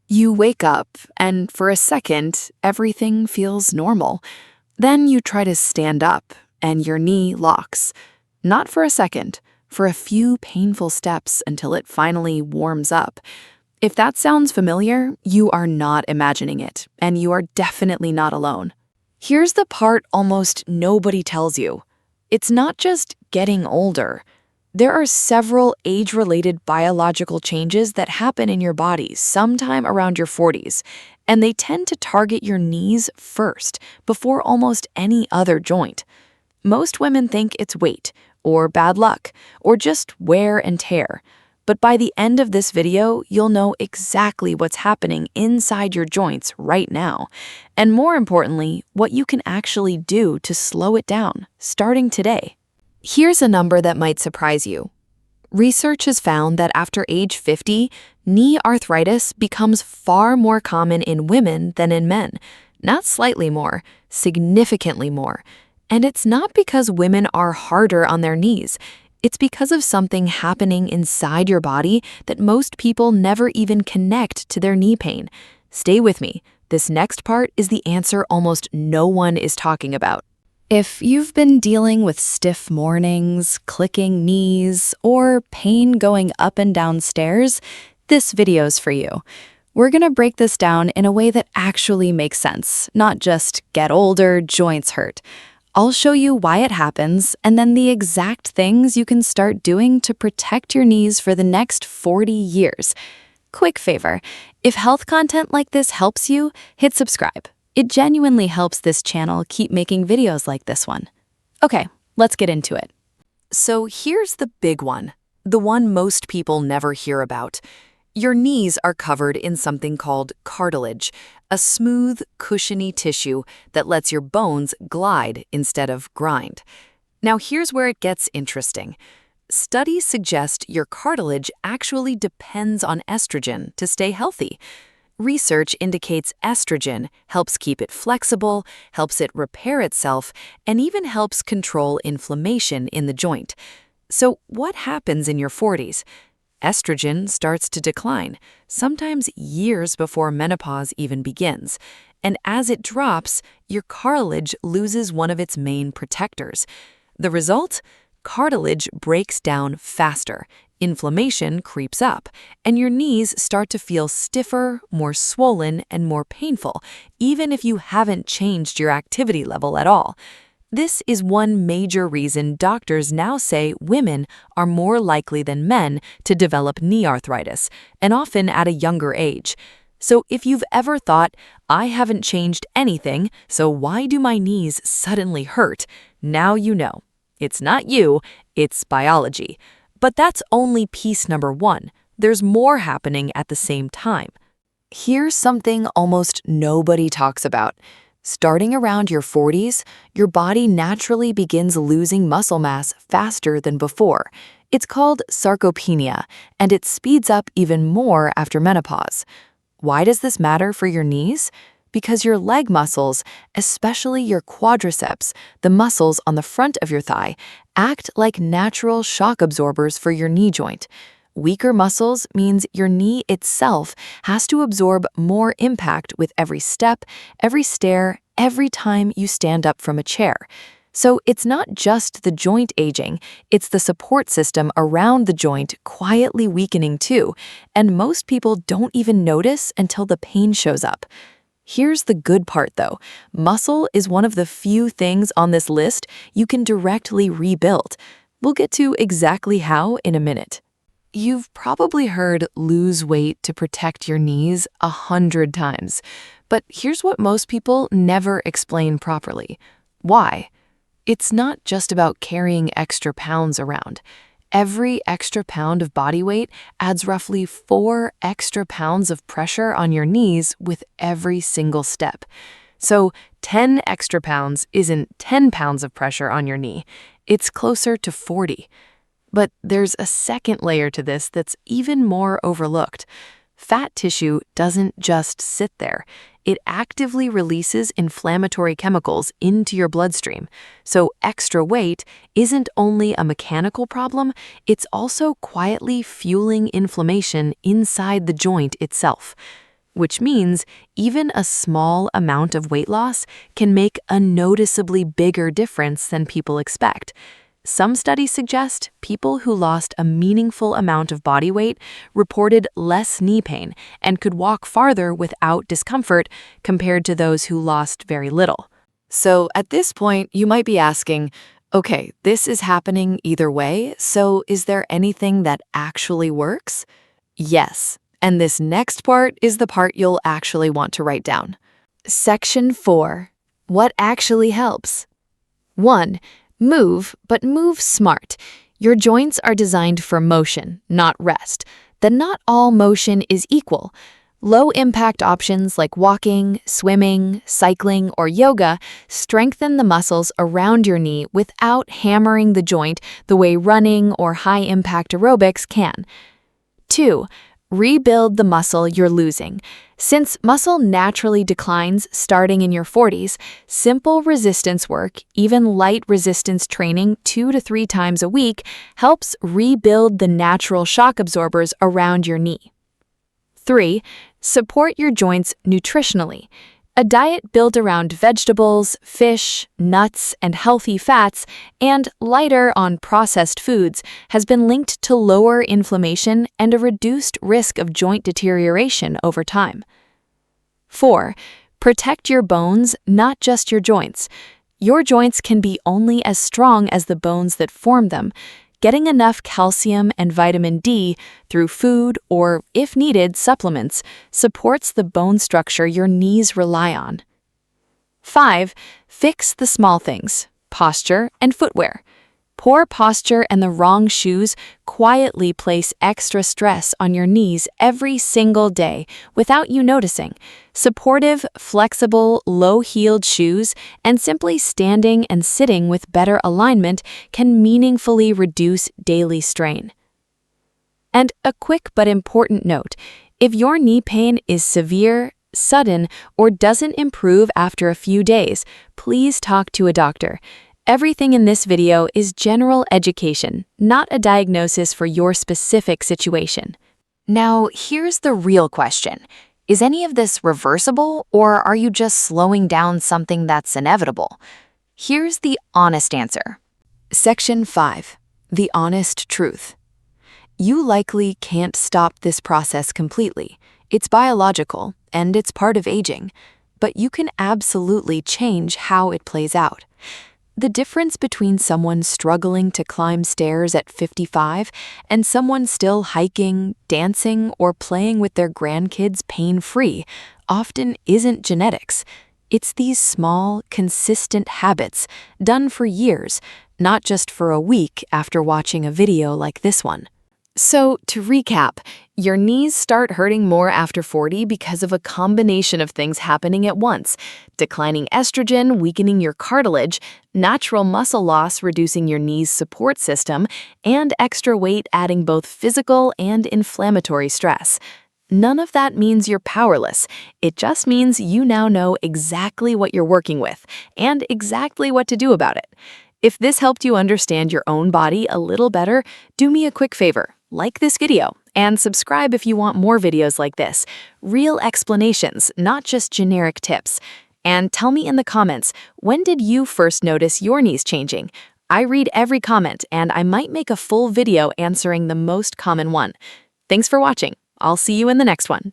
You wake up, and for a second, everything feels normal. Then you try to stand up, and your knee locks. Not for a second, for a few painful steps until it finally warms up. If that sounds familiar, you are not imagining it, and you are definitely not alone. Here's the part almost nobody tells you. It's not just getting older. There are several age-related biological changes that happen in your body sometime around your 40s, and they tend to target your knees first, before almost any other joint. Most women think it's weight, or bad luck, or just wear and tear. But by the end of this video, you'll know exactly what's happening inside your joints right now, and more importantly, what you can actually do to slow it down, starting today. Here's a number that might surprise you. Research has found that after age 50, knee arthritis becomes far more common in women than in men. Not slightly more, significantly more. And it's not because women are harder on their knees. It's because of something happening inside your body that most people never even connect to their knee pain. Stay with me. This next part is the answer almost no one is talking about. If you've been dealing with stiff mornings, clicking knees, or pain going up and down stairs, this video's for you. We're gonna break this down in a way that actually makes sense, not just get older, joints hurt. I'll show you why it happens and then the exact things you can start doing to protect your knees for the next 40 years. Quick favor, if health content like this helps you, hit subscribe. It genuinely helps this channel keep making videos like this one. Okay, let's get into it. So here's the big one, the one most people never hear about. Your knees are covered in something called cartilage, a smooth, cushiony tissue that lets your bones glide instead of grind. Now here's where it gets interesting. Studies suggest your cartilage actually depends on estrogen to stay healthy. Research indicates estrogen helps keep it flexible, helps it repair itself, and even helps control inflammation in the joint. So what happens in your 40s? Estrogen starts to decline, sometimes years before menopause even begins. And as it drops, your cartilage loses one of its main protectors. The result? Cartilage breaks down faster, inflammation creeps up, and your knees start to feel stiffer, more swollen, and more painful, even if you haven't changed your activity level at all. This is one major reason doctors now say women are more likely than men to develop knee arthritis, and often at a younger age. So if you've ever thought, I haven't changed anything, so why do my knees suddenly hurt? Now you know. It's not you, it's biology. But that's only piece number one. There's more happening at the same time. Here's something almost nobody talks about. Starting around your 40s, your body naturally begins losing muscle mass faster than before. It's called sarcopenia, and it speeds up even more after menopause. Why does this matter for your knees? Because your leg muscles, especially your quadriceps, the muscles on the front of your thigh, act like natural shock absorbers for your knee joint. Weaker muscles means your knee itself has to absorb more impact with every step, every stair, every time you stand up from a chair. So it's not just the joint aging, it's the support system around the joint quietly weakening too, and most people don't even notice until the pain shows up. Here's the good part though. Muscle is one of the few things on this list you can directly rebuild. We'll get to exactly how in a minute. You've probably heard lose weight to protect your knees 100 times, but here's what most people never explain properly. Why? It's not just about carrying extra pounds around. Every extra pound of body weight adds roughly 4 extra pounds of pressure on your knees with every single step. So 10 extra pounds isn't 10 pounds of pressure on your knee, it's closer to 40. But there's a second layer to this that's even more overlooked. Fat tissue doesn't just sit there. It actively releases inflammatory chemicals into your bloodstream. So extra weight isn't only a mechanical problem, it's also quietly fueling inflammation inside the joint itself. which means even a small amount of weight loss can make a noticeably bigger difference than people expect. Some studies suggest people who lost a meaningful amount of body weight reported less knee pain and could walk farther without discomfort compared to those who lost very little. So at this point, you might be asking, okay, this is happening either way, so is there anything that actually works? Yes, and this next part is the part you'll actually want to write down. Section 4. What actually helps? 1. Move, but move smart. Your joints are designed for motion, not rest. Then not all motion is equal. Low-impact options like walking, swimming, cycling, or yoga strengthen the muscles around your knee without hammering the joint the way running or high-impact aerobics can. 2. Rebuild the muscle you're losing. Since muscle naturally declines starting in your 40s, simple resistance work, even light resistance training 2 to 3 times a week, helps rebuild the natural shock absorbers around your knee. 3. Support your joints nutritionally. A diet built around vegetables, fish, nuts, and healthy fats, and lighter on processed foods, has been linked to lower inflammation and a reduced risk of joint deterioration over time. 4. Protect your bones, not just your joints. Your joints can be only as strong as the bones that form them. Getting enough calcium and vitamin D through food or, if needed, supplements supports the bone structure your knees rely on. 5. Fix the small things: posture and footwear. Poor posture and the wrong shoes quietly place extra stress on your knees every single day without you noticing. Supportive, flexible, low-heeled shoes and simply standing and sitting with better alignment can meaningfully reduce daily strain. And a quick but important note: if your knee pain is severe, sudden, or doesn't improve after a few days, please talk to a doctor. Everything in this video is general education, not a diagnosis for your specific situation. Now, here's the real question. Is any of this reversible, or are you just slowing down something that's inevitable? Here's the honest answer. Section 5. The honest truth. You likely can't stop this process completely. It's biological, and it's part of aging. But you can absolutely change how it plays out. The difference between someone struggling to climb stairs at 55 and someone still hiking, dancing, or playing with their grandkids pain-free often isn't genetics. It's these small, consistent habits done for years, not just for a week after watching a video like this one. So, to recap, your knees start hurting more after 40 because of a combination of things happening at once: declining estrogen, weakening your cartilage, natural muscle loss reducing your knee's support system, and extra weight adding both physical and inflammatory stress. None of that means you're powerless. It just means you now know exactly what you're working with and exactly what to do about it. If this helped you understand your own body a little better, do me a quick favor. Like this video and subscribe if you want more videos like this. Real explanations, not just generic tips. And tell me in the comments, when did you first notice your knees changing? I read every comment, and I might make a full video answering the most common one. Thanks for watching. I'll see you in the next one.